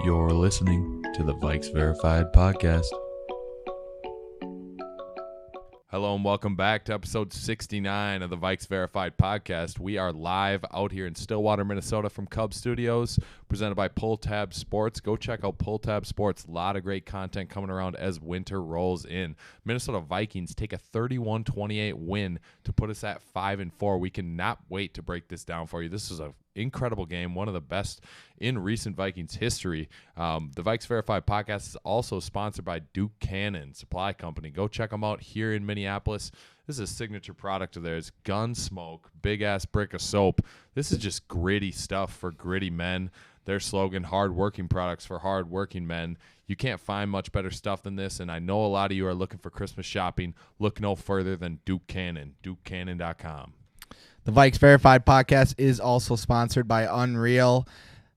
You're listening to the Vikes Verified podcast. Hello and welcome back to episode 69 of the Vikes Verified podcast. We are live out here in Stillwater, Minnesota from Cub Studios, presented by Pull Tab Sports. Go check out Pull Tab Sports. A lot of great content coming around as winter rolls in. Minnesota Vikings take a 31-28 win to put us at 5-4. We cannot wait to break this down for you. This is an incredible game, one of the best in recent Vikings history. The Vikes Verified podcast is also sponsored by Duke Cannon Supply Company. Go check them out here in Minneapolis. This is a signature product of theirs, Gunsmoke, big-ass brick of soap. This is just gritty stuff for gritty men. Their slogan, hard-working products for hard-working men. You can't find much better stuff than this, and I know a lot of you are looking for Christmas shopping. Look no further than Duke Cannon, dukecannon.com. The Vikes Verified podcast is also sponsored by Unreal.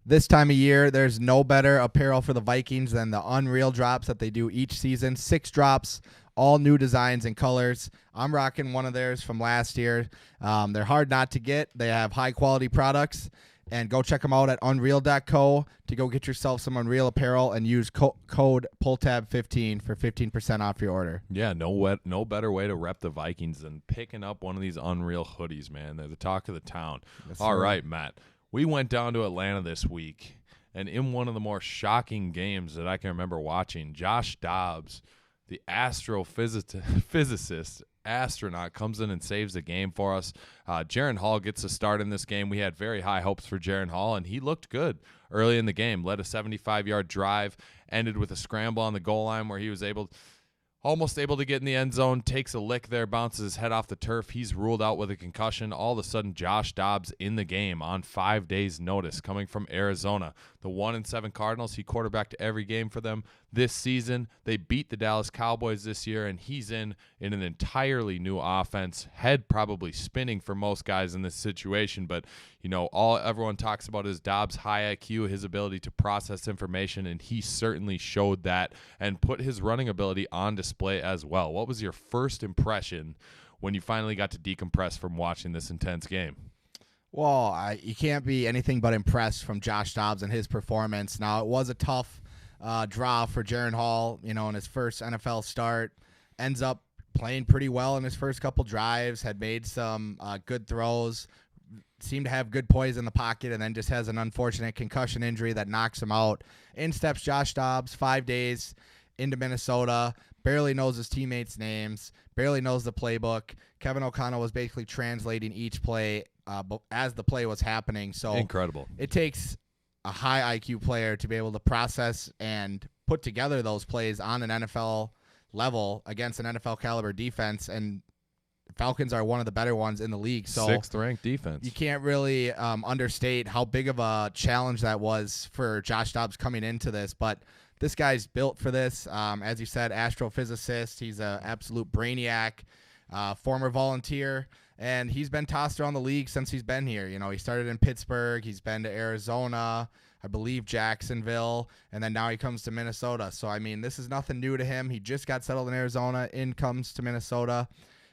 This time of year, there's no better apparel for the Vikings than the Unreal drops that they do each season. 6 drops, all new designs and colors. I'm rocking one of theirs from last year. They're hard not to get. They have high-quality products. And go check them out at unreal.co to go get yourself some Unreal apparel and use code PULLTAB15 for 15% off your order. Yeah, no better way to rep the Vikings than picking up one of these Unreal hoodies, man. They're the talk of the town. Yes, All sir. right, Matt. We went down to Atlanta this week, and in one of the more shocking games that I can remember watching, Josh Dobbs, the astrophysicist, astronaut, comes in and saves the game for us. Jaren Hall gets a start in this game. We had very high hopes for Jaren Hall, and he looked good early in the game. Led a 75-yard drive, ended with a scramble on the goal line where he was almost able to get in the end zone, takes a lick there, bounces his head off the turf. He's ruled out with a concussion. All of a sudden, Josh Dobbs in the game on 5 days' notice, coming from Arizona. The 1-7 Cardinals, he quarterbacked every game for them this season. They beat the Dallas Cowboys this year, and he's in an entirely new offense. Head probably spinning for most guys in this situation, but everyone talks about is Dobbs' high IQ, his ability to process information, and he certainly showed that and put his running ability on display as well. What was your first impression when you finally got to decompress from watching this intense game? Well, you can't be anything but impressed from Josh Dobbs and his performance. Now, it was a tough draw for Jaren Hall, in his first NFL start. Ends up playing pretty well in his first couple drives, had made some good throws, seemed to have good poise in the pocket, and then just has an unfortunate concussion injury that knocks him out. In steps Josh Dobbs, 5 days into Minnesota, barely knows his teammates' names, barely knows the playbook. Kevin O'Connell was basically translating each play as the play was happening. So incredible. It takes a high IQ player to be able to process and put together those plays on an NFL level against an NFL caliber defense, and Falcons are one of the better ones in the league. So 6th ranked defense. You can't really understate how big of a challenge that was for Josh Dobbs coming into this, but this guy's built for this. As you said, astrophysicist. He's an absolute brainiac, former volunteer, and he's been tossed around the league since he's been here. He started in Pittsburgh. He's been to Arizona, I believe Jacksonville, and then now he comes to Minnesota. So, this is nothing new to him. He just got settled in Arizona, comes to Minnesota,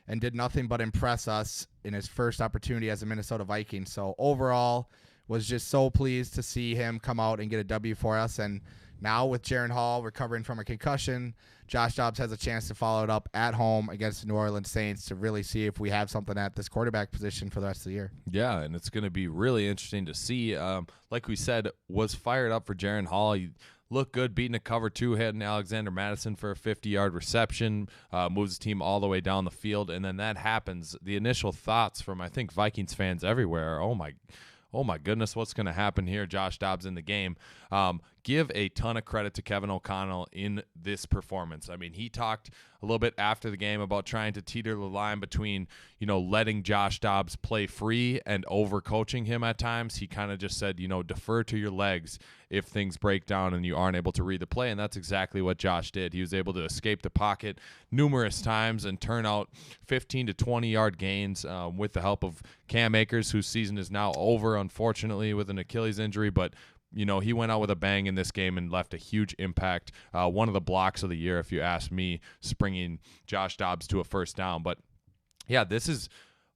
and did nothing but impress us in his first opportunity as a Minnesota Viking. So, overall, was just so pleased to see him come out and get a W for us. And now with Jaren Hall recovering from a concussion, Josh Dobbs has a chance to follow it up at home against the New Orleans Saints to really see if we have something at this quarterback position for the rest of the year. Yeah, and it's going to be really interesting to see. Like we said, was fired up for Jaren Hall. He looked good, beating a cover 2, hitting Alexander Madison for a 50-yard reception, moves his team all the way down the field, and then that happens. The initial thoughts from, I think, Vikings fans everywhere are, oh my goodness, what's going to happen here? Josh Dobbs in the game. Give a ton of credit to Kevin O'Connell in this performance. He talked a little bit after the game about trying to teeter the line between, letting Josh Dobbs play free and overcoaching him at times. He kind of just said, defer to your legs if things break down and you aren't able to read the play, and that's exactly what Josh did. He was able to escape the pocket numerous times and turn out 15 to 20-yard gains with the help of Cam Akers, whose season is now over, unfortunately, with an Achilles injury, but he went out with a bang in this game and left a huge impact. One of the blocks of the year, if you ask me, springing Josh Dobbs to a first down. But, yeah, this is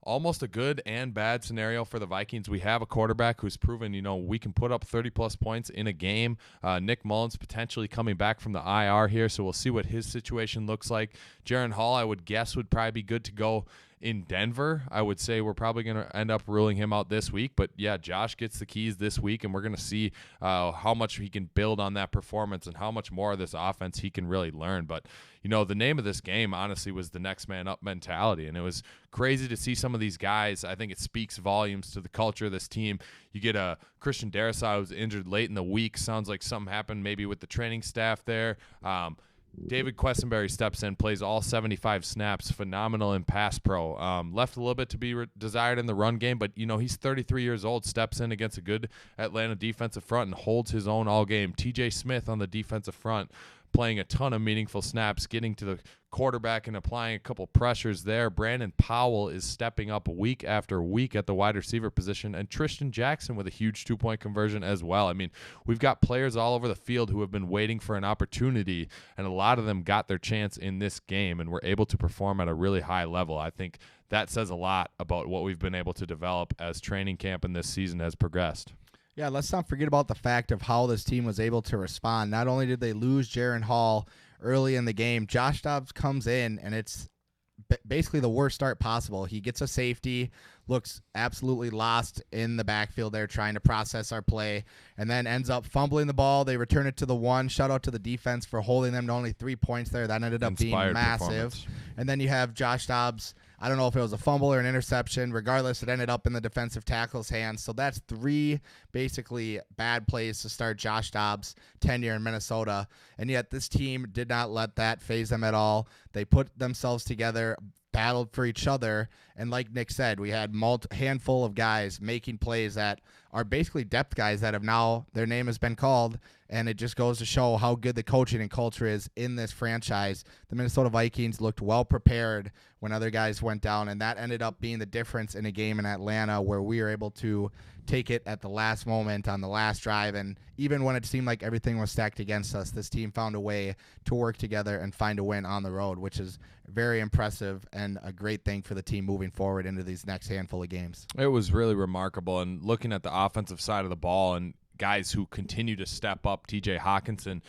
almost a good and bad scenario for the Vikings. We have a quarterback who's proven, we can put up 30-plus points in a game. Nick Mullins potentially coming back from the IR here, so we'll see what his situation looks like. Jaren Hall, I would guess, would probably be good to go in Denver. I would say we're probably going to end up ruling him out this week. But, yeah, Josh gets the keys this week, and we're going to see how much he can build on that performance and how much more of this offense he can really learn. But, the name of this game, honestly, was the next man up mentality, and it was crazy to see some of these guys. I think it speaks volumes to the culture of this team. You get a Christian Darrisaw who's injured late in the week. Sounds like something happened maybe with the training staff there. David Questenberry steps in, plays all 75 snaps, phenomenal in pass pro. Left a little bit to be desired in the run game, but, he's 33 years old, steps in against a good Atlanta defensive front and holds his own all game. TJ Smith on the defensive front, playing a ton of meaningful snaps, getting to the quarterback and applying a couple pressures there. Brandon Powell is stepping up week after week at the wide receiver position, and Tristan Jackson with a huge two-point conversion as well. I mean, we've got players all over the field who have been waiting for an opportunity, and a lot of them got their chance in this game and were able to perform at a really high level. I think that says a lot about what we've been able to develop as training camp in this season has progressed. Yeah, let's not forget about the fact of how this team was able to respond. Not only did they lose Jaren Hall early in the game, Josh Dobbs comes in, and it's basically the worst start possible. He gets a safety, looks absolutely lost in the backfield there trying to process our play, and then ends up fumbling the ball. They return it to the 1. Shout out to the defense for holding them to only 3 points there. That ended up being massive. And then you have Josh Dobbs. I don't know if it was a fumble or an interception. Regardless, it ended up in the defensive tackle's hands. So that's 3 basically bad plays to start Josh Dobbs' tenure in Minnesota. And yet this team did not let that faze them at all. They put themselves together, battled for each other, and like Nick said, we had handful of guys making plays that are basically depth guys that have now, their name has been called, and it just goes to show how good the coaching and culture is in this franchise. The Minnesota Vikings looked well prepared when other guys went down, and that ended up being the difference in a game in Atlanta where we were able to take it at the last moment on the last drive. And even when it seemed like everything was stacked against us, this team found a way to work together and find a win on the road, which is very impressive and a great thing for the team moving forward into these next handful of games. It was really remarkable. And looking at the offensive side of the ball and guys who continue to step up, TJ Hawkinson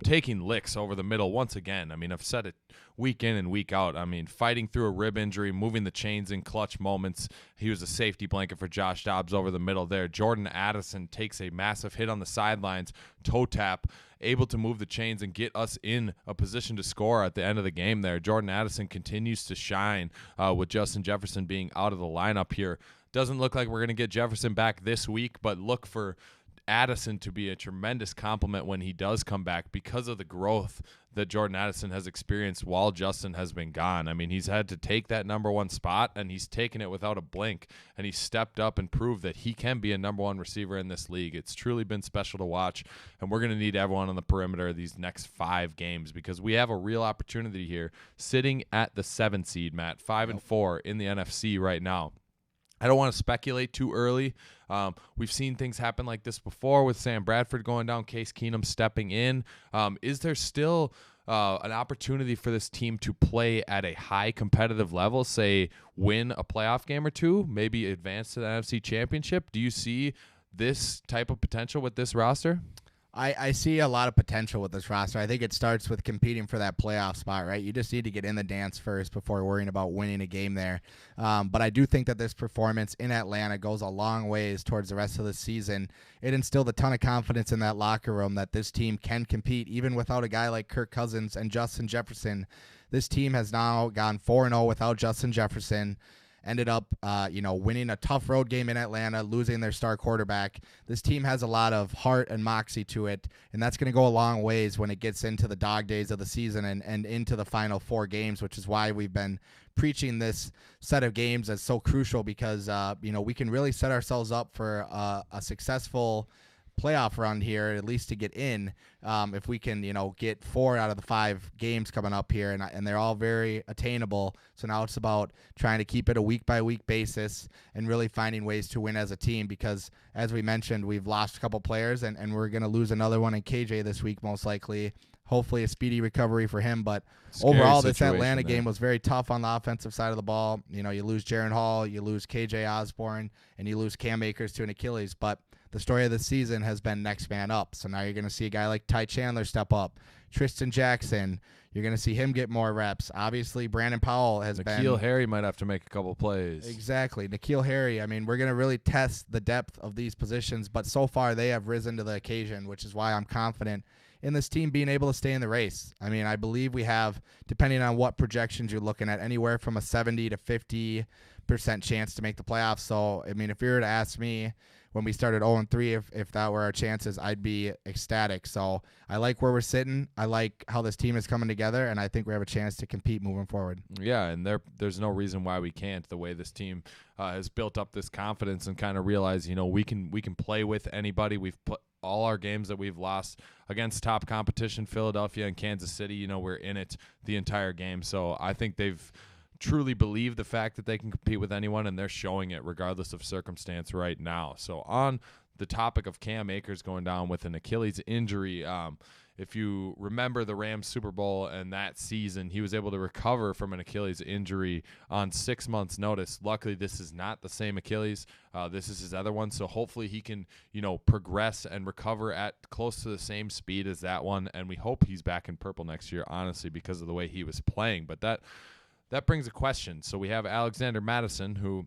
taking licks over the middle once again. I mean, I've said it week in and week out. I mean, fighting through a rib injury, moving the chains in clutch moments. He was a safety blanket for Josh Dobbs over the middle there. Jordan Addison takes a massive hit on the sidelines, toe tap, able to move the chains and get us in a position to score at the end of the game there. Jordan Addison continues to shine with Justin Jefferson being out of the lineup here. Doesn't look like we're going to get Jefferson back this week, but look for Addison to be a tremendous compliment when he does come back because of the growth that Jordan Addison has experienced while Justin has been gone. I mean, he's had to take that number 1 spot, and he's taken it without a blink, and he's stepped up and proved that he can be a number 1 receiver in this league. It's truly been special to watch, and we're going to need everyone on the perimeter these next 5 games because we have a real opportunity here sitting at the 7 seed, Matt, 5-4 in the NFC right now. I don't want to speculate too early. We've seen things happen like this before with Sam Bradford going down, Case Keenum stepping in. Is there still an opportunity for this team to play at a high competitive level, say win a playoff game or 2, maybe advance to the NFC Championship? Do you see this type of potential with this roster? I see a lot of potential with this roster. I think it starts with competing for that playoff spot, right? You just need to get in the dance first before worrying about winning a game there. But I do think that this performance in Atlanta goes a long ways towards the rest of the season. It instilled a ton of confidence in that locker room that this team can compete even without a guy like Kirk Cousins and Justin Jefferson. This team has now gone 4-0 without Justin Jefferson. Ended up, winning a tough road game in Atlanta, losing their star quarterback. This team has a lot of heart and moxie to it, and that's going to go a long ways when it gets into the dog days of the season and into the final 4 games, which is why we've been preaching this set of games as so crucial because, we can really set ourselves up for a successful playoff run here, at least to get in, if we can, get 4 out of the 5 games coming up here, and they're all very attainable. So now it's about trying to keep it a week-by-week basis and really finding ways to win as a team because, as we mentioned, we've lost a couple players, and we're going to lose another one in KJ this week most likely. Hopefully a speedy recovery for him. But Scary overall, this situation Atlanta there. game was very tough on the offensive side of the ball. You lose Jaren Hall, you lose KJ Osborne, and you lose Cam Akers to an Achilles. But the story of the season has been next man up. So now you're going to see a guy like Ty Chandler step up. Tristan Jackson, you're going to see him get more reps. Obviously, Brandon Powell has been. N'Keal Harry might have to make a couple plays. Exactly. N'Keal Harry. I mean, we're going to really test the depth of these positions, but so far they have risen to the occasion, which is why I'm confident in this team being able to stay in the race. I mean, I believe we have, depending on what projections you're looking at, anywhere from a 70 to 50% chance to make the playoffs. So, I mean, if you were to ask me when we started 0-3, if that were our chances, I'd be ecstatic. So I like where we're sitting. I like how this team is coming together, and I think we have a chance to compete moving forward. Yeah, and there's no reason why we can't. The way this team has built up this confidence and kind of realized, we can play with anybody. We've put all our games that we've lost against top competition, Philadelphia and Kansas City, we're in it the entire game. So I think they've truly believed the fact that they can compete with anyone, and they're showing it regardless of circumstance right now. So on the topic of Cam Akers going down with an Achilles injury, if you remember the Rams Super Bowl and that season, he was able to recover from an Achilles injury on 6 months' notice. Luckily, this is not the same Achilles. This is his other one, so hopefully he can, progress and recover at close to the same speed as that one, and we hope he's back in purple next year, honestly, because of the way he was playing. But that brings a question. So we have Alexander Mattison, who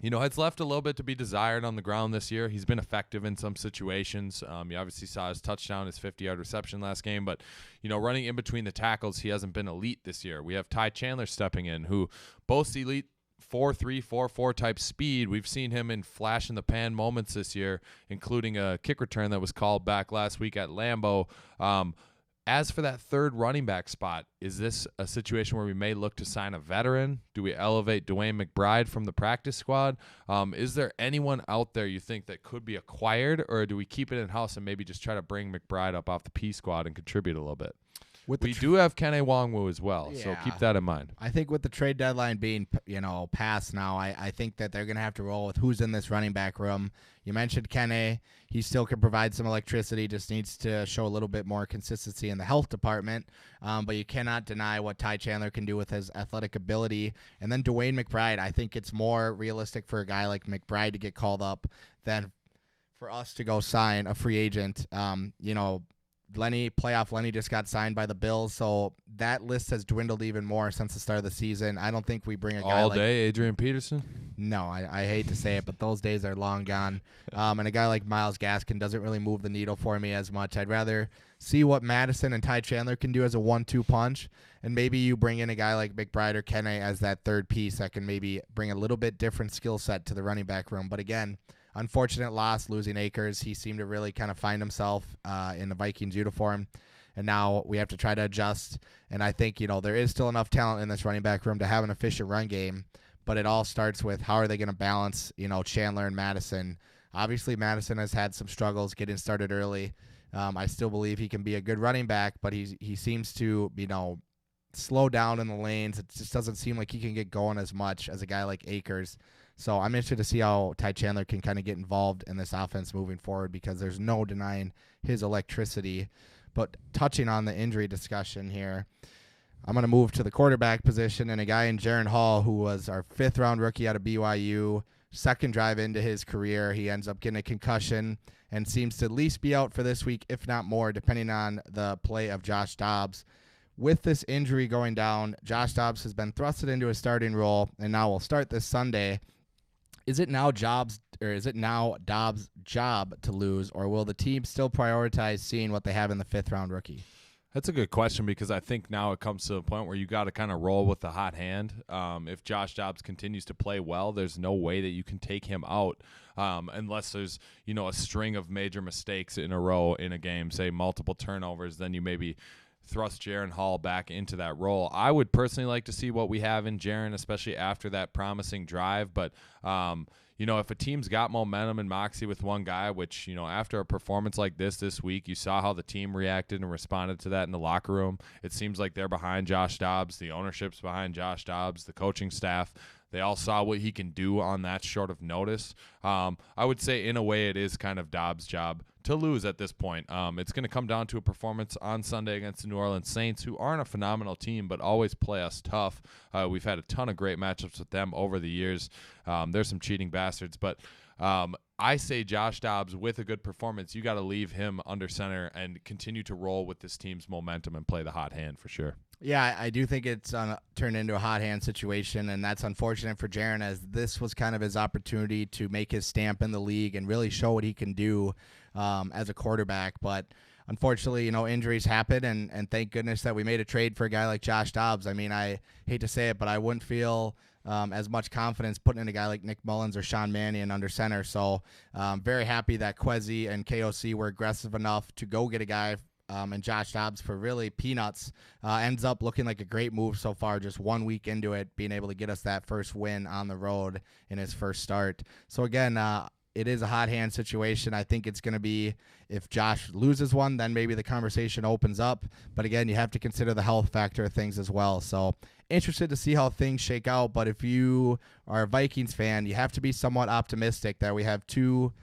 has left a little bit to be desired on the ground this year. He's been effective in some situations. You obviously saw his touchdown, his 50-yard reception last game, but, running in between the tackles, he hasn't been elite this year. We have Ty Chandler stepping in, who boasts elite 4.3, 4.4 type speed. We've seen him in flash in the pan moments this year, including a kick return that was called back last week at Lambeau. As for that third running back spot, is this a situation where we may look to sign a veteran? Do we elevate Dwayne McBride from the practice squad? Is there anyone out there you think that could be acquired, or do we keep it in-house and maybe just try to bring McBride up off the P squad and contribute a little bit? We do have Kene Nwangwu as well, so keep that in mind. I think with the trade deadline being, passed now, I think that they're going to have to roll with who's in this running back room. You mentioned Kene. He still can provide some electricity, just needs to show a little bit more consistency in the health department. But you cannot deny what Ty Chandler can do with his athletic ability. And then Dwayne McBride, I think it's more realistic for a guy like McBride to get called up than for us to go sign a free agent. Lenny just got signed by the Bills, so that list has dwindled even more since the start of the season. I don't think we bring a guy all like day Adrian Peterson. No, I hate to say it, but those days are long gone. And a guy like Myles Gaskin doesn't really move the needle for me as much. I'd rather see what Madison and Ty Chandler can do as a 1-2 punch, and maybe you bring in a guy like McBride or Kene as that third piece that can maybe bring a little bit different skill set to the running back room. But again, unfortunate loss, losing Akers. He seemed to really kind of find himself in the Vikings uniform, and now we have to try to adjust. And I think, there is still enough talent in this running back room to have an efficient run game, but it all starts with how are they going to balance, Chandler and Madison. Obviously, Madison has had some struggles getting started early. I still believe he can be a good running back, but he seems to, slow down in the lanes. It just doesn't seem like he can get going as much as a guy like Akers. So I'm interested to see how Ty Chandler can kind of get involved in this offense moving forward, because there's no denying his electricity. But touching on the injury discussion here, I'm going to move to the quarterback position, and a guy in Jaren Hall, who was our 5th-round rookie out of BYU, second drive into his career. He ends up getting a concussion and seems to at least be out for this week, if not more, depending on the play of Josh Dobbs. With this injury going down, Josh Dobbs has been thrusted into a starting role, and now will start this Sunday. Is it now Dobbs' job to lose, or will the team still prioritize seeing what they have in the 5th-round rookie? That's a good question, because I think now it comes to the point where you got to kind of roll with the hot hand. If Josh Dobbs continues to play well, there's no way that you can take him out unless there's, a string of major mistakes in a row in a game, say multiple turnovers, then you maybe thrust Jaren Hall back into that role. I would personally like to see what we have in Jaren, especially after that promising drive. But, if a team's got momentum and moxie with one guy, which, after a performance like this week, you saw how the team reacted and responded to that in the locker room. It seems like they're behind Josh Dobbs. The ownership's behind Josh Dobbs, the coaching staff. They all saw what he can do on that short of notice. I would say, in a way, it is kind of Dobbs' job to lose at this point. It's going to come down to a performance on Sunday against the New Orleans Saints, who aren't a phenomenal team, but always play us tough. We've had a ton of great matchups with them over the years. There's some cheating bastards, but I say Josh Dobbs, with a good performance, you got to leave him under center and continue to roll with this team's momentum and play the hot hand for sure. Yeah, I do think it's turned into a hot hand situation, and that's unfortunate for Jaren, as this was kind of his opportunity to make his stamp in the league and really show what he can do as a quarterback. But unfortunately, injuries happen, and thank goodness that we made a trade for a guy like Josh Dobbs. I mean, I hate to say it, but I wouldn't feel as much confidence putting in a guy like Nick Mullins or Sean Mannion under center. So very happy that Quezzy and KOC were aggressive enough to go get a guy and Josh Dobbs for really peanuts. Ends up looking like a great move so far, just 1 week into it, being able to get us that first win on the road in his first start. So again, it is a hot hand situation. I think it's going to be, if Josh loses one, then maybe the conversation opens up. But again, you have to consider the health factor of things as well. So interested to see how things shake out. But if you are a Vikings fan, you have to be somewhat optimistic that we have two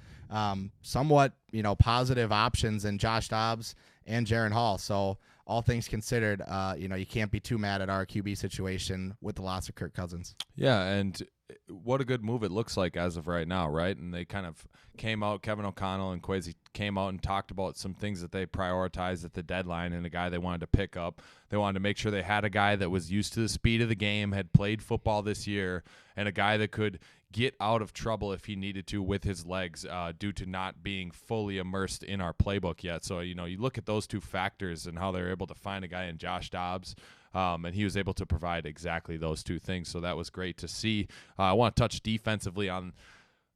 somewhat, positive options in Josh Dobbs and Jaren Hall. So all things considered, you can't be too mad at our QB situation with the loss of Kirk Cousins. Yeah, and what a good move it looks like as of right now, right? And they kind of came out, Kevin O'Connell and Quezzy came out and talked about some things that they prioritized at the deadline and a guy they wanted to pick up. They wanted to make sure they had a guy that was used to the speed of the game, had played football this year, and a guy that could get out of trouble if he needed to with his legs due to not being fully immersed in our playbook yet. So, you look at those two factors and how they're able to find a guy in Josh Dobbs, and he was able to provide exactly those two things. So that was great to see. I want to touch defensively on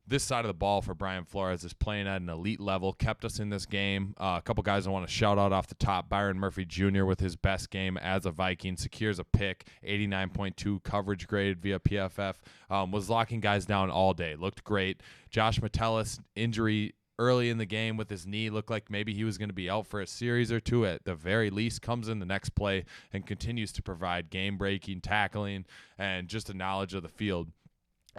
this side of the ball for Brian Flores. Is playing at an elite level, kept us in this game. A couple guys I want to shout out off the top. Byron Murphy Jr. with his best game as a Viking, secures a pick, 89.2 coverage graded via PFF, was locking guys down all day, looked great. Josh Metellus, injury early in the game with his knee, looked like maybe he was going to be out for a series or two at the very least, comes in the next play and continues to provide game-breaking tackling and just a knowledge of the field.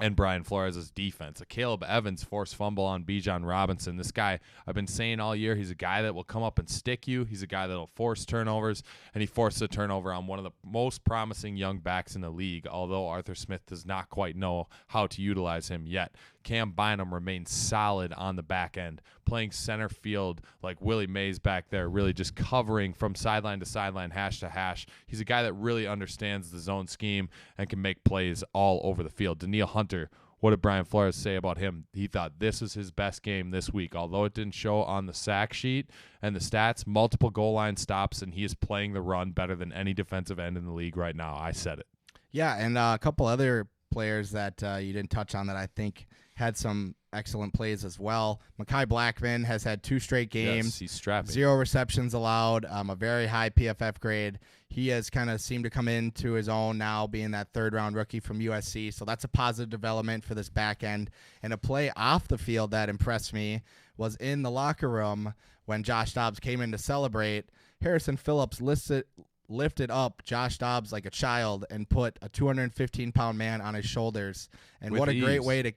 And Brian Flores' defense. A Caleb Evans forced fumble on Bijan Robinson. This guy, I've been saying all year, he's a guy that will come up and stick you. He's a guy that will force turnovers, and he forced a turnover on one of the most promising young backs in the league, although Arthur Smith does not quite know how to utilize him yet. Cam Bynum remains solid on the back end, playing center field like Willie Mays back there, really just covering from sideline to sideline, hash to hash. He's a guy that really understands the zone scheme and can make plays all over the field. Daniil Hunter, what did Brian Flores say about him? He thought this was his best game this week, although it didn't show on the sack sheet and the stats. Multiple goal line stops, and he is playing the run better than any defensive end in the league right now. I said it. Yeah, and a couple other players that you didn't touch on that I think had some excellent plays as well. Mekhi Blackman has had 2 straight games. Yes, he's strapping. 0 receptions allowed, a very high PFF grade. He has kind of seemed to come into his own now, being that third-round rookie from USC. So that's a positive development for this back end. And a play off the field that impressed me was in the locker room when Josh Dobbs came in to celebrate. Harrison Phillips lifted up Josh Dobbs like a child and put a 215-pound man on his shoulders. And With what a ease. great way to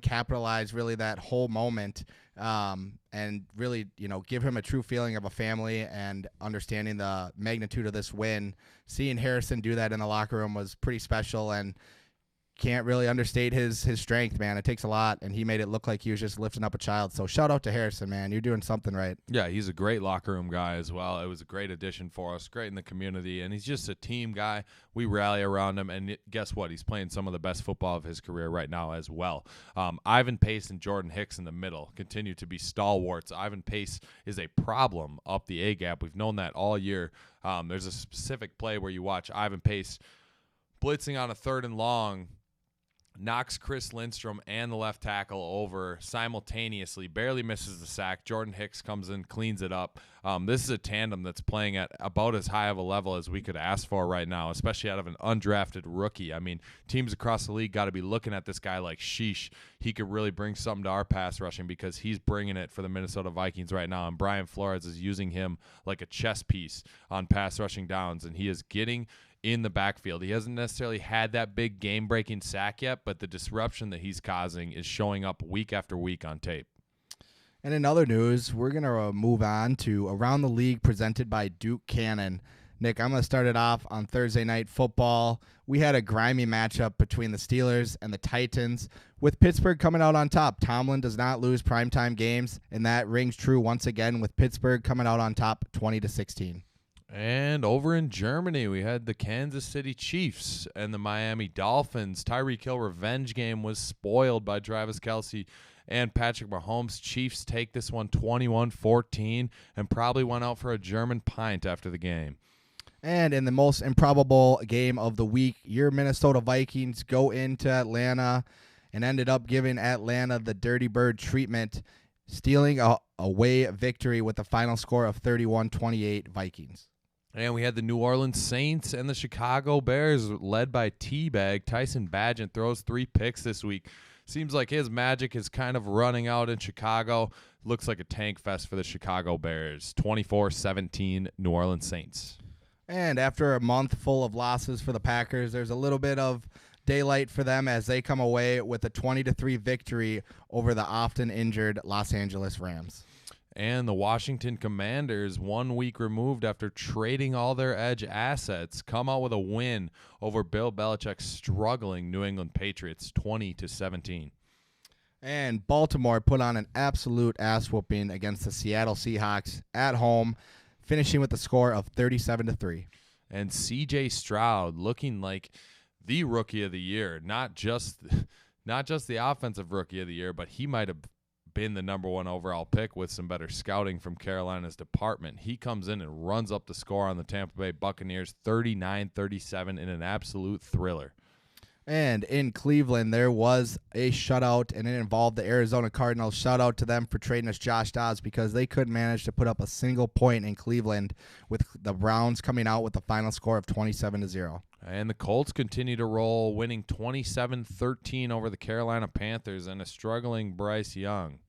capitalize really that whole moment, and really, give him a true feeling of a family and understanding the magnitude of this win. Seeing Harrison do that in the locker room was pretty special, and can't really understate his strength, man. It takes a lot, and he made it look like he was just lifting up a child. So shout out to Harrison, man. You're doing something right. Yeah, he's a great locker room guy as well. It was a great addition for us, great in the community, and he's just a team guy. We rally around him, and guess what? He's playing some of the best football of his career right now as well. Ivan Pace and Jordan Hicks in the middle continue to be stalwarts. Ivan Pace is a problem up the A-gap. We've known that all year. There's a specific play where you watch Ivan Pace blitzing on a 3rd and long, knocks Chris Lindstrom and the left tackle over simultaneously, barely misses the sack. Jordan Hicks comes in, cleans it up. This is a tandem that's playing at about as high of a level as we could ask for right now, especially out of an undrafted rookie. I mean, teams across the league got to be looking at this guy like, sheesh, he could really bring something to our pass rushing, because he's bringing it for the Minnesota Vikings right now, and Brian Flores is using him like a chess piece on pass rushing downs, and he is getting in the backfield. He hasn't necessarily had that big game-breaking sack yet, but the disruption that he's causing is showing up week after week on tape. And in other news, we're going to move on to Around the League presented by Duke Cannon. Nick, I'm going to start it off on Thursday Night Football. We had a grimy matchup between the Steelers and the Titans, with Pittsburgh coming out on top. Tomlin does not lose primetime games, and that rings true once again with Pittsburgh coming out on top 20-16. And over in Germany, we had the Kansas City Chiefs and the Miami Dolphins. Tyreek Hill revenge game was spoiled by Travis Kelce and Patrick Mahomes. Chiefs take this one 21-14 and probably went out for a German pint after the game. And in the most improbable game of the week, your Minnesota Vikings go into Atlanta and ended up giving Atlanta the Dirty Bird treatment, stealing a away victory with a final score of 31-28 Vikings. And we had the New Orleans Saints and the Chicago Bears led by T-Bag. Tyson Bagent throws 3 picks this week. Seems like his magic is kind of running out in Chicago. Looks like a tank fest for the Chicago Bears. 24-17 New Orleans Saints. And after a month full of losses for the Packers, there's a little bit of daylight for them as they come away with a 20-3 victory over the often injured Los Angeles Rams. And the Washington Commanders, 1 week removed after trading all their edge assets, come out with a win over Bill Belichick's struggling New England Patriots, 20-17. And Baltimore put on an absolute ass whooping against the Seattle Seahawks at home, finishing with a score of 37-3. And C.J. Stroud looking like the rookie of the year, not just the offensive rookie of the year, but he might have been the number 1 overall pick with some better scouting from Carolina's department. He comes in and runs up the score on the Tampa Bay Buccaneers 39-37 in an absolute thriller. And in Cleveland, there was a shutout, and it involved the Arizona Cardinals. Shout out to them for trading us Josh Dobbs because they couldn't manage to put up a single point in Cleveland, with the Browns coming out with a final score of 27-0. And the Colts continue to roll, winning 27-13 over the Carolina Panthers and a struggling Bryce Young.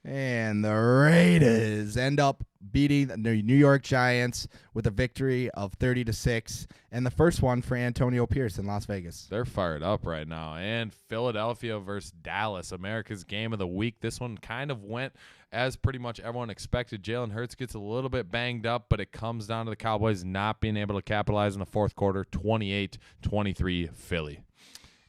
And the Raiders end up beating the New York Giants with a victory of 30-6, and the first one for Antonio Pierce in Las Vegas. They're fired up right now. And Philadelphia versus Dallas, America's game of the week. This one kind of went as pretty much everyone expected. Jalen Hurts gets a little bit banged up, but it comes down to the Cowboys not being able to capitalize in the fourth quarter, 28-23 Philly.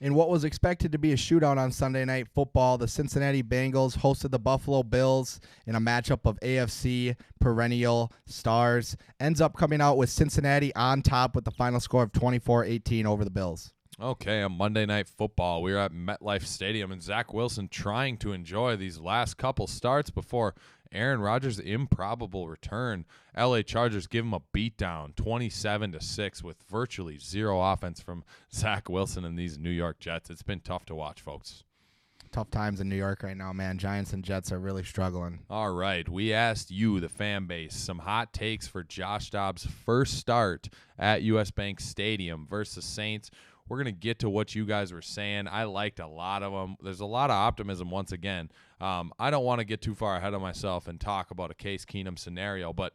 In what was expected to be a shootout on Sunday Night Football, the Cincinnati Bengals hosted the Buffalo Bills in a matchup of AFC perennial stars. Ends up coming out with Cincinnati on top with the final score of 24-18 over the Bills. Okay, on Monday Night Football, we were at MetLife Stadium, and Zach Wilson trying to enjoy these last couple starts before Aaron Rodgers' improbable return. LA Chargers give him a beatdown, 27-6, with virtually zero offense from Zach Wilson and these New York Jets. It's been tough to watch, folks. Tough times in New York right now, man. Giants and Jets are really struggling. All right, we asked you, the fan base, some hot takes for Josh Dobbs' first start at US Bank Stadium versus Saints. We're going to get to what you guys were saying. I liked a lot of them. There's a lot of optimism once again. I don't want to get too far ahead of myself and talk about a Case Keenum scenario, but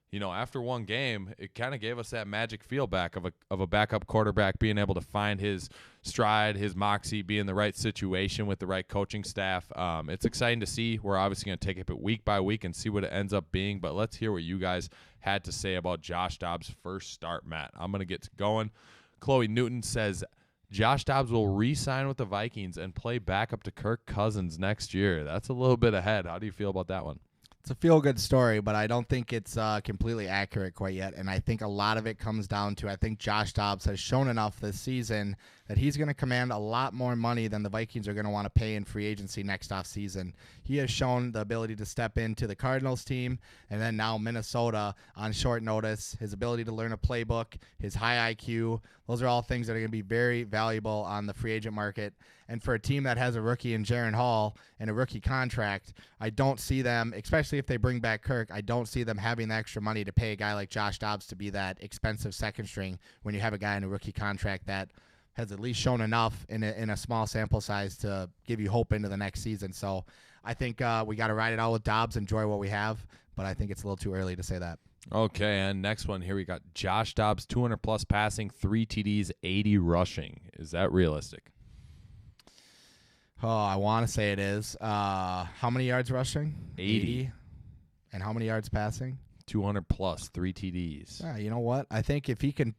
you know, after one game, it kind of gave us that magic feel back of a backup quarterback being able to find his stride, his moxie, be in the right situation with the right coaching staff. It's exciting to see. We're obviously going to take it week by week and see what it ends up being, but let's hear what you guys had to say about Josh Dobbs' first start, Matt. I'm going to get going. Chloe Newton says Josh Dobbs will re-sign with the Vikings and play backup to Kirk Cousins next year. That's a little bit ahead. How do you feel about that one? It's a feel-good story, but I don't think it's completely accurate quite yet, and I think a lot of it comes down to I think Josh Dobbs has shown enough this season that he's going to command a lot more money than the Vikings are going to want to pay in free agency next offseason. He has shown the ability to step into the Cardinals team and then now Minnesota on short notice, his ability to learn a playbook, his high IQ. Those are all things that are going to be very valuable on the free agent market. And for a team that has a rookie in Jaren Hall and a rookie contract, I don't see them, especially if they bring back Kirk, I don't see them having the extra money to pay a guy like Josh Dobbs to be that expensive second string when you have a guy in a rookie contract that has at least shown enough in a small sample size to give you hope into the next season. So I think we got to ride it out with Dobbs, enjoy what we have, but I think it's a little too early to say that. Okay, and next one here we got Josh Dobbs, 200-plus passing, 3 TDs, 80 rushing. Is that realistic? Oh, I want to say it is. How many yards rushing? 80. And how many yards passing? 200 plus, 3 TDs. Yeah, you know what? I think if he can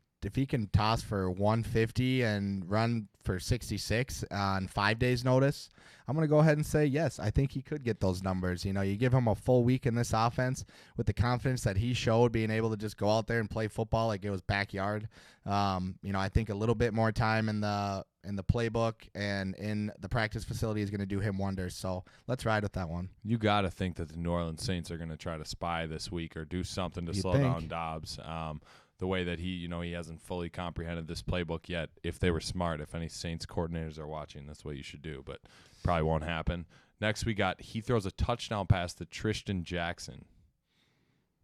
toss for 150 and run for 66 on 5 days notice, I'm going to go ahead and say yes. I think he could get those numbers. You know, you give him a full week in this offense with the confidence that he showed, being able to just go out there and play football like it was backyard. You know, I think a little bit more time in the playbook and in the practice facility is going to do him wonders. So let's ride with that one. You got to think that the New Orleans Saints are going to try to spy this week or do something to slow down Dobbs. The way that he hasn't fully comprehended this playbook yet. If they were smart, if any Saints coordinators are watching, that's what you should do, but probably won't happen. Next he throws a touchdown pass to Tristan Jackson.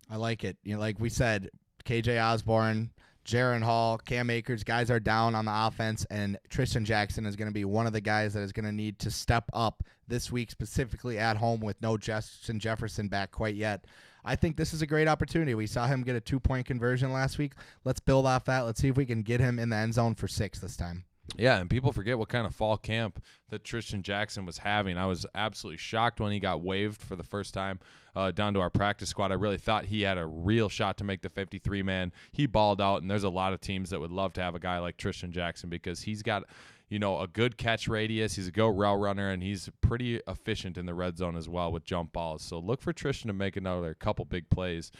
I like it. You know, like we said, KJ Osborne, Jaren Hall, Cam Akers, guys are down on the offense, and Tristan Jackson is going to be one of the guys that is going to need to step up this week, specifically at home with no Justin Jefferson back quite yet. I think this is a great opportunity. We saw him get a 2-point conversion last week. Let's build off that. Let's see if we can get him in the end zone for 6 this time. Yeah, and people forget what kind of fall camp that Tristan Jackson was having. I was absolutely shocked when he got waived for the first time down to our practice squad. I really thought he had a real shot to make the 53-man. He balled out, and there's a lot of teams that would love to have a guy like Tristan Jackson because he's got – a good catch radius. He's a go route runner, and he's pretty efficient in the red zone as well with jump balls. So look for Tristan to make another couple big plays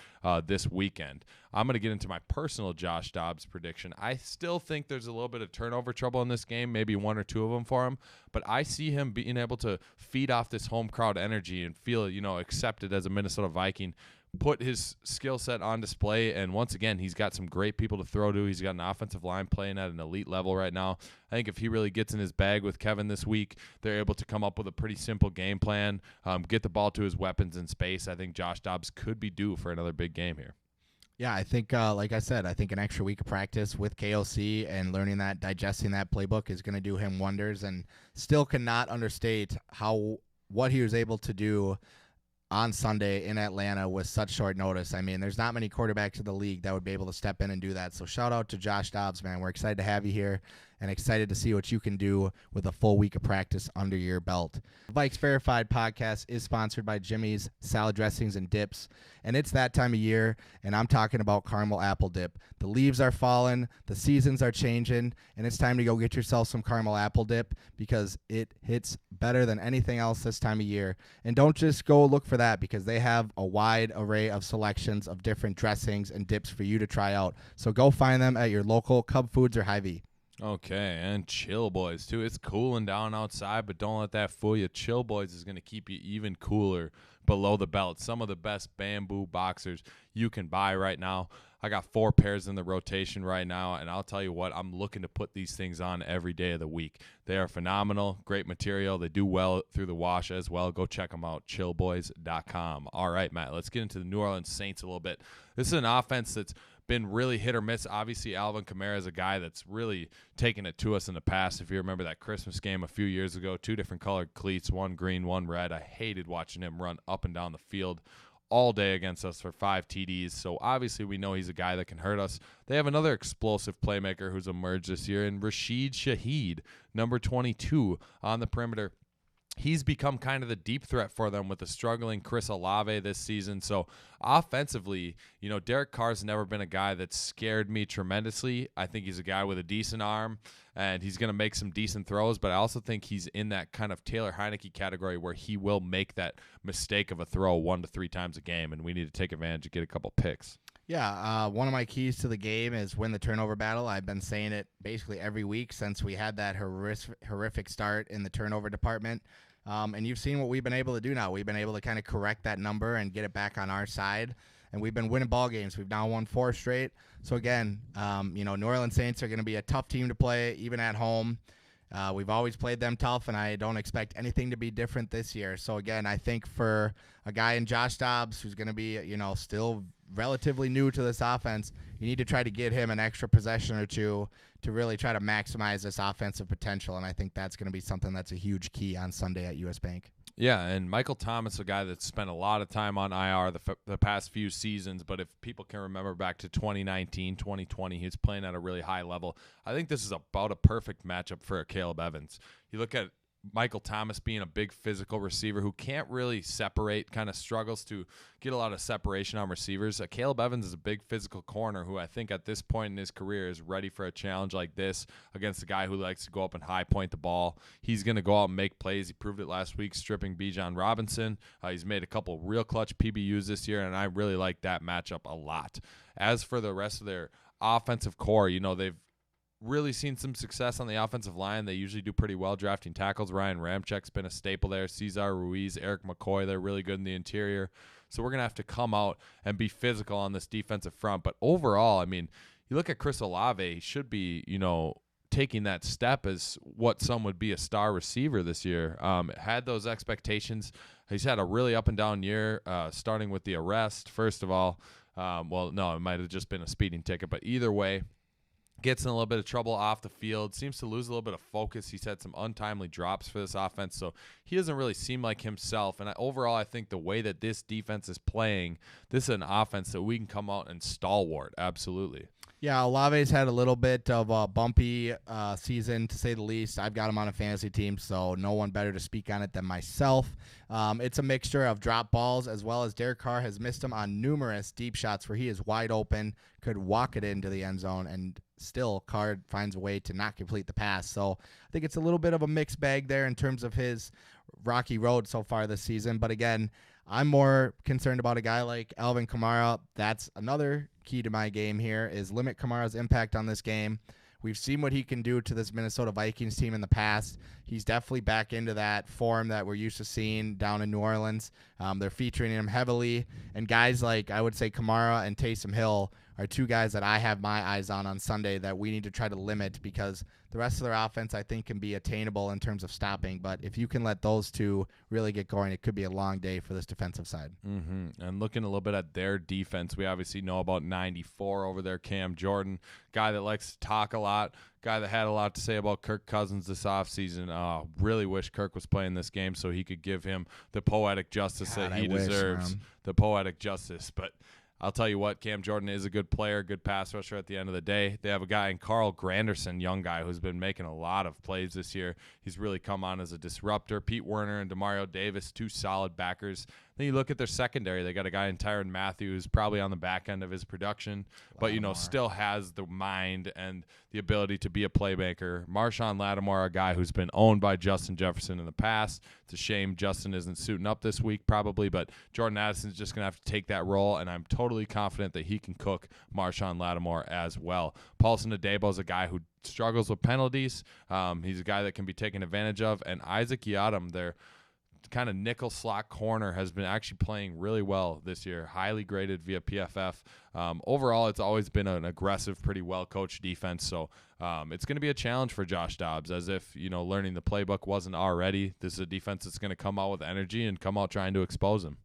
this weekend. I'm going to get into my personal Josh Dobbs prediction. I still think there's a little bit of turnover trouble in this game, maybe 1 or 2 of them for him, but I see him being able to feed off this home crowd energy and feel, accepted as a Minnesota Viking, put his skill set on display, and once again, he's got some great people to throw to. He's got an offensive line playing at an elite level right now. I think if he really gets in his bag with Kevin this week, they're able to come up with a pretty simple game plan, get the ball to his weapons in space. I think Josh Dobbs could be due for another big game here. Yeah, I think, like I said, I think an extra week of practice with KOC and learning that, digesting that playbook is going to do him wonders, and still cannot understate what he was able to do on Sunday in Atlanta with such short notice. I mean, there's not many quarterbacks in the league that would be able to step in and do that. So shout out to Josh Dobbs, man. We're excited to have you here and excited to see what you can do with a full week of practice under your belt. The Vikes Verified podcast is sponsored by Jimmy's Salad Dressings and Dips, and it's that time of year, and I'm talking about caramel apple dip. The leaves are falling, the seasons are changing, and it's time to go get yourself some caramel apple dip because it hits better than anything else this time of year. And don't just go look for that because they have a wide array of selections of different dressings and dips for you to try out. So go find them at your local Cub Foods or Hy-Vee. Okay, and Chill Boys, too. It's cooling down outside, but don't let that fool you. Chill Boys is going to keep you even cooler below the belt. Some of the best bamboo boxers you can buy right now. I got 4 pairs in the rotation right now, and I'll tell you what, I'm looking to put these things on every day of the week. They are phenomenal, great material. They do well through the wash as well. Go check them out, chillboys.com. All right, Matt, let's get into the New Orleans Saints a little bit. This is an offense that's been really hit or miss. Obviously, Alvin Kamara is a guy that's really taken it to us in the past. If you remember that Christmas game a few years ago, 2 different colored cleats, 1 green, 1 red. I hated watching him run up and down the field all day against us for 5 TDs. So obviously we know he's a guy that can hurt us. They have another explosive playmaker who's emerged this year in Rashid Shaheed, number 22 on the perimeter. He's become kind of the deep threat for them with the struggling Chris Olave this season. So offensively, Derek Carr's never been a guy that scared me tremendously. I think he's a guy with a decent arm, and he's going to make some decent throws, but I also think he's in that kind of Taylor Heineke category where he will make that mistake of a throw 1 to 3 times a game, and we need to take advantage and get a couple picks. Yeah, one of my keys to the game is win the turnover battle. I've been saying it basically every week since we had that horrific start in the turnover department. And you've seen what we've been able to do now. We've been able to kind of correct that number and get it back on our side. And we've been winning ball games. We've now won 4 straight. So, again, New Orleans Saints are going to be a tough team to play, even at home. We've always played them tough, and I don't expect anything to be different this year. So, again, I think for a guy in Josh Dobbs who's going to be, still relatively new to this offense, you need to try to get him an extra possession or 2 to really try to maximize this offensive potential, and I think that's going to be something that's a huge key on Sunday at US Bank. Yeah, and Michael Thomas, a guy that's spent a lot of time on IR the past few seasons, but if people can remember back to 2019, 2020, he was playing at a really high level. I think this is about a perfect matchup for Caleb Evans. You look at Michael Thomas being a big physical receiver who can't really separate, kind of struggles to get a lot of separation on receivers. Caleb Evans is a big physical corner who I think at this point in his career is ready for a challenge like this against a guy who likes to go up and high point the ball. He's going to go out and make plays. He proved it last week stripping Bijan Robinson. He's made a couple real clutch PBUs this year, and I really like that matchup a lot. As for the rest of their offensive core, they've really seen some success on the offensive line. They usually do pretty well drafting tackles. Ryan Ramchek's been a staple there. Cesar Ruiz, Eric McCoy, they're really good in the interior. So we're going to have to come out and be physical on this defensive front. But overall, you look at Chris Olave, he should be, taking that step as what some would be a star receiver this year. Had those expectations. He's had a really up and down year, starting with the arrest, first of all. It might have just been a speeding ticket. But either way, gets in a little bit of trouble off the field, seems to lose a little bit of focus. He's had some untimely drops for this offense, so he doesn't really seem like himself. And overall, I think the way that this defense is playing, this is an offense that we can come out and stalwart, absolutely. Yeah, Olave's had a little bit of a bumpy season, to say the least. I've got him on a fantasy team, so no one better to speak on it than myself. It's a mixture of drop balls, as well as Derek Carr has missed him on numerous deep shots where he is wide open, could walk it into the end zone, and still Carr finds a way to not complete the pass. So I think it's a little bit of a mixed bag there in terms of his rocky road so far this season. But again, I'm more concerned about a guy like Alvin Kamara. That's another key to my game here, is limit Kamara's impact on this game. We've seen what he can do to this Minnesota Vikings team in the past. He's definitely back into that form that we're used to seeing down in New Orleans. They're featuring him heavily. And guys like, I would say, Kamara and Taysom Hill are two guys that I have my eyes on Sunday that we need to try to limit, because the rest of their offense, I think, can be attainable in terms of stopping. But if you can let those two really get going, it could be a long day for this defensive side. And looking a little bit at their defense, we obviously know about 94 over there, Cam Jordan, guy that likes to talk a lot, guy that had a lot to say about Kirk Cousins this offseason. Really wish Kirk was playing this game so he could give him the poetic justice that he deserves. The poetic justice. But I'll tell you what, Cam Jordan is a good player, good pass rusher at the end of the day. They have a guy in Carl Granderson, young guy, who's been making a lot of plays this year. He's really come on as a disruptor. Pete Werner and Demario Davis, two solid backers. Then you look at their secondary. They got a guy in Tyrann Mathieu who's probably on the back end of his production, but, still has the mind and the ability to be a playmaker. Marshawn Lattimore, a guy who's been owned by Justin Jefferson in the past. It's a shame Justin isn't suiting up this week probably, but Jordan Addison's just going to have to take that role, and I'm totally confident that he can cook Marshawn Lattimore as well. Paulson Adebo is a guy who struggles with penalties. He's a guy that can be taken advantage of, and Isaac Yiadom, their kind of nickel slot corner, has been actually playing really well this year, highly graded via PFF. Overall, it's always been an aggressive, pretty well-coached defense, so it's going to be a challenge for Josh Dobbs, as if, learning the playbook wasn't already. This is a defense that's going to come out with energy and come out trying to expose him.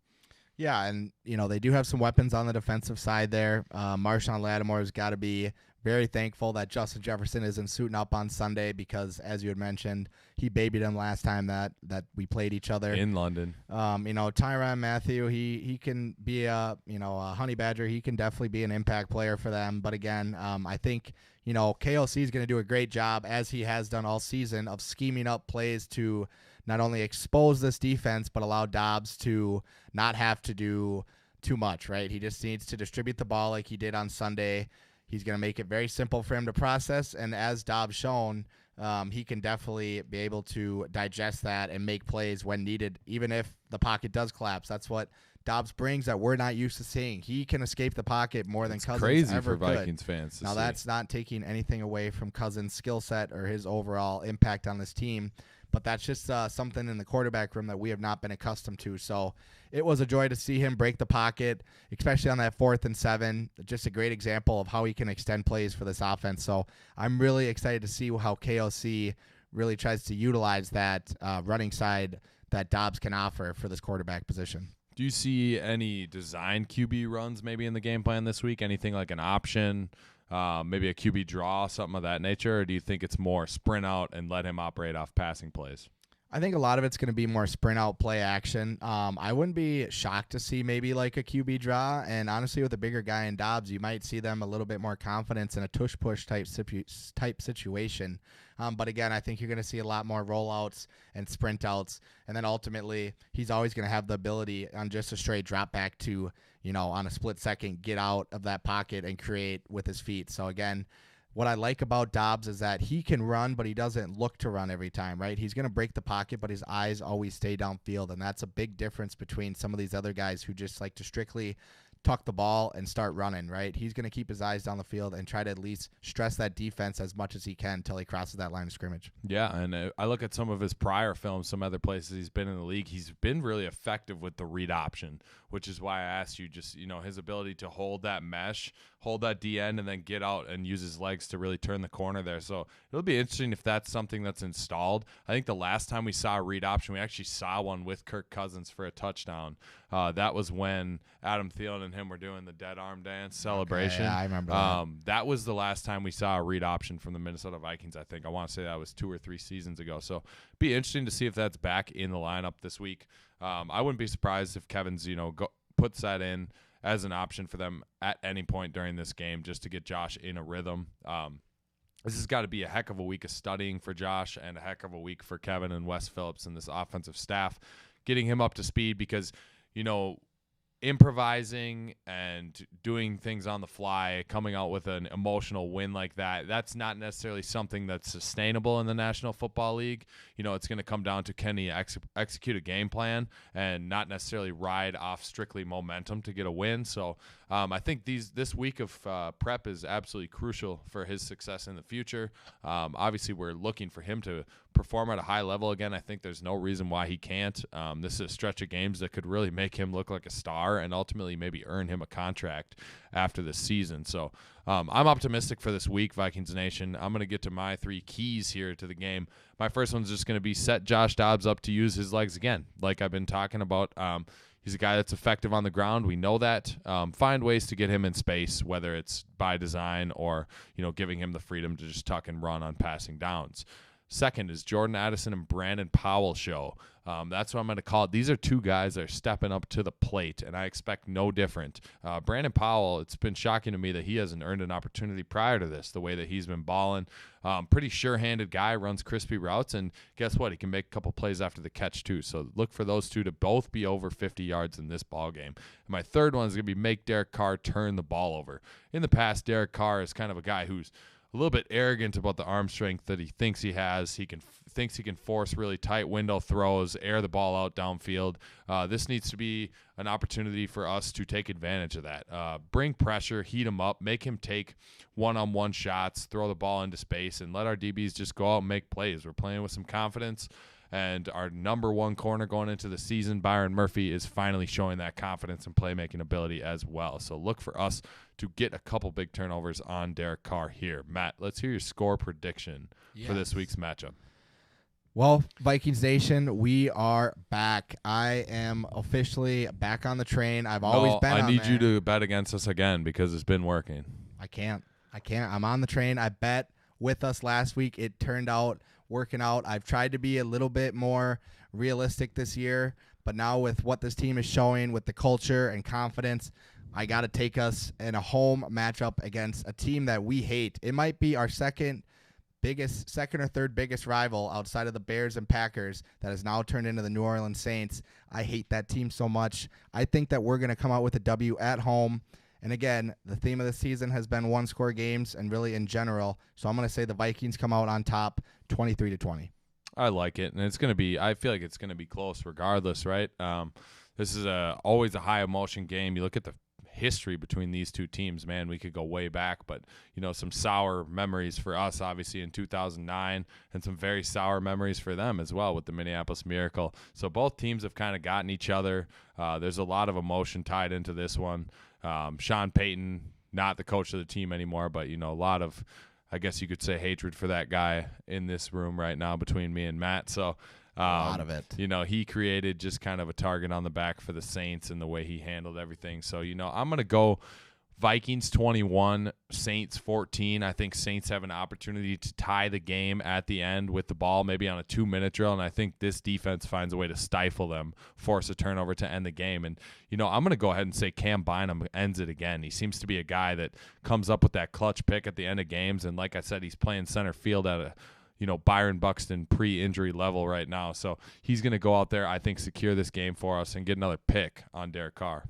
Yeah, and, they do have some weapons on the defensive side there. Marshawn Lattimore's got to be very thankful that Justin Jefferson isn't suiting up on Sunday, because, as you had mentioned, he babied him last time that we played each other in London. Tyrann Mathieu, he can be a honey badger. He can definitely be an impact player for them. But again, I think KOC is going to do a great job, as he has done all season, of scheming up plays to not only expose this defense, but allow Dobbs to not have to do too much. Right? He just needs to distribute the ball like he did on Sunday. He's going to make it very simple for him to process, and as Dobbs shown, he can definitely be able to digest that and make plays when needed, even if the pocket does collapse. That's what Dobbs brings that we're not used to seeing. He can escape the pocket more than Cousins crazy ever for Vikings fans. Now, that's not taking anything away from Cousins' skill set or his overall impact on this team, but that's just something in the quarterback room that we have not been accustomed to. So it was a joy to see him break the pocket, especially on that 4th and 7. Just a great example of how he can extend plays for this offense. So I'm really excited to see how KOC really tries to utilize that running side that Dobbs can offer for this quarterback position. Do you see any design QB runs maybe in the game plan this week? Anything like an option, maybe a QB draw, something of that nature? Or do you think it's more sprint out and let him operate off passing plays? I think a lot of it's going to be more sprint out play action. I wouldn't be shocked to see maybe like a QB draw. And honestly, with a bigger guy in Dobbs, you might see them a little bit more confidence in a tush push type situation. But again, I think you're going to see a lot more rollouts and sprint outs. And then ultimately, he's always going to have the ability on just a straight drop back to, on a split second, get out of that pocket and create with his feet. So again, what I like about Dobbs is that he can run, but he doesn't look to run every time, right? He's going to break the pocket, but his eyes always stay downfield, and that's a big difference between some of these other guys who just like to strictly tuck the ball and start running, right? He's going to keep his eyes down the field and try to at least stress that defense as much as he can until he crosses that line of scrimmage. Yeah, and I look at some of his prior films, some other places he's been in the league. He's been really effective with the read option, which is why I asked you just, his ability to hold that mesh, hold that D end, and then get out and use his legs to really turn the corner there. So it'll be interesting if that's something that's installed. I think the last time we saw a read option, we actually saw one with Kirk Cousins for a touchdown. That was when Adam Thielen and him were doing the dead arm dance celebration. Okay, yeah, I remember that. That was the last time we saw a read option from the Minnesota Vikings, I think. I want to say that was 2 or 3 seasons ago. So be interesting to see if that's back in the lineup this week. I wouldn't be surprised if Kevin's, puts that in as an option for them at any point during this game just to get Josh in a rhythm. This has got to be a heck of a week of studying for Josh and a heck of a week for Kevin and Wes Phillips and this offensive staff, getting him up to speed because, improvising and doing things on the fly, coming out with an emotional win like that's not necessarily something that's sustainable in the National Football League. It's going to come down to can he execute a game plan and not necessarily ride off strictly momentum to get a win. So I think this week of prep is absolutely crucial for his success in the future. Obviously, we're looking for him to perform at a high level again. I think there's no reason why he can't. This is a stretch of games that could really make him look like a star and ultimately maybe earn him a contract after this season. So I'm optimistic for this week, Vikings Nation. I'm going to get to my 3 keys here to the game. My first one's just going to be set Josh Dobbs up to use his legs again, like I've been talking about. He's a guy that's effective on the ground. We know that. Find ways to get him in space, whether it's by design or, giving him the freedom to just tuck and run on passing downs. Second is Jordan Addison and Brandon Powell show. That's what I'm going to call it. These are 2 guys that are stepping up to the plate, and I expect no different. Brandon Powell, it's been shocking to me that he hasn't earned an opportunity prior to this, the way that he's been balling. Pretty sure-handed guy, runs crispy routes, and guess what? He can make a couple plays after the catch, too. So look for those 2 to both be over 50 yards in this ball game. And my third one is going to be make Derek Carr turn the ball over. In the past, Derek Carr is kind of a guy who's a little bit arrogant about the arm strength that he thinks he has. Thinks he can force really tight window throws, air the ball out downfield. This needs to be an opportunity for us to take advantage of that. Bring pressure, heat him up, make him take one-on-one shots, throw the ball into space, and let our DBs just go out and make plays. We're playing with some confidence. And our number 1 corner going into the season, Byron Murphy, is finally showing that confidence and playmaking ability as well. So look for us to get a couple big turnovers on Derek Carr here. Matt, let's hear your score prediction for this week's matchup. Well, Vikings Nation, we are back. I am officially back on the train. I've always been on I need there. you to bet against us again because it's been working. I can't. I'm on the train. I bet with us last week. It turned out working out. I've tried to be a little bit more realistic this year, but now with what this team is showing with the culture and confidence, I got to take us in a home matchup against a team that we hate. It might be our second or third biggest rival outside of the Bears and Packers that has now turned into the New Orleans Saints. I hate that team so much. I think that we're going to come out with a W at home. And again, the theme of the season has been 1-score games and really in general. So I'm going to say the Vikings come out on top 23-20. I like it. And I feel like it's going to be close regardless, right? This is always a high emotion game. You look at the history between these 2 teams, man, we could go way back, but some sour memories for us obviously in 2009 and some very sour memories for them as well with the Minneapolis Miracle. So both teams have kind of gotten each other. There's a lot of emotion tied into this one. Sean Payton, not the coach of the team anymore, but a lot of, I guess you could say, hatred for that guy in this room right now between me and Matt. So a lot of it. He created just kind of a target on the back for the Saints and the way he handled everything. So, I'm going to go Vikings 21, Saints 14. I think Saints have an opportunity to tie the game at the end with the ball, maybe on a 2-minute drill, and I think this defense finds a way to stifle them, force a turnover to end the game. And, I'm going to go ahead and say Cam Bynum ends it again. He seems to be a guy that comes up with that clutch pick at the end of games, and like I said, he's playing center field at a Byron Buxton pre-injury level right now. So he's going to go out there, I think, secure this game for us and get another pick on Derek Carr.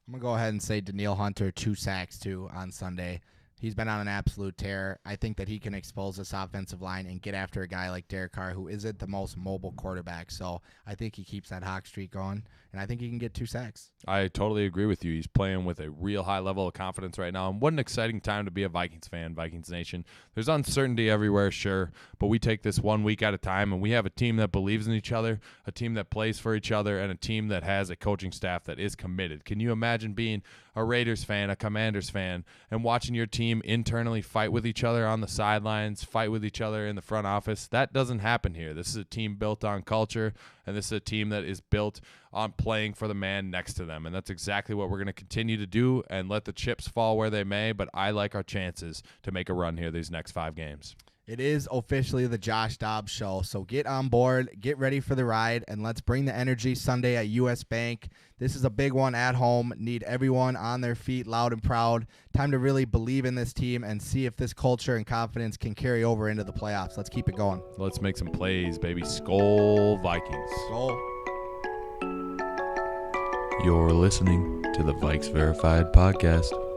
I'm going to go ahead and say Danielle Hunter, 2 sacks, too, on Sunday. He's been on an absolute tear. I think that he can expose this offensive line and get after a guy like Derek Carr, who isn't the most mobile quarterback. So I think he keeps that hawk streak going, and I think he can get 2 sacks. I totally agree with you. He's playing with a real high level of confidence right now. And what an exciting time to be a Vikings fan, Vikings Nation. There's uncertainty everywhere, sure, but we take this 1 week at a time, and we have a team that believes in each other, a team that plays for each other, and a team that has a coaching staff that is committed. Can you imagine being a Raiders fan, a Commanders fan, and watching your team internally fight with each other on the sidelines, fight with each other in the front office? That doesn't happen here. This is a team built on culture, and this is a team that is built on playing for the man next to them. And that's exactly what we're going to continue to do, and let the chips fall where they may. But I like our chances to make a run here these next 5 games. It is officially the Josh Dobbs show, so get on board, get ready for the ride, and let's bring the energy Sunday at U.S. Bank. This is a big one at home. Need everyone on their feet, loud and proud. Time to really believe in this team and see if this culture and confidence can carry over into the playoffs. Let's keep it going. Let's make some plays, baby. SKOL Vikings. SKOL. You're listening to the Vikes Verified podcast.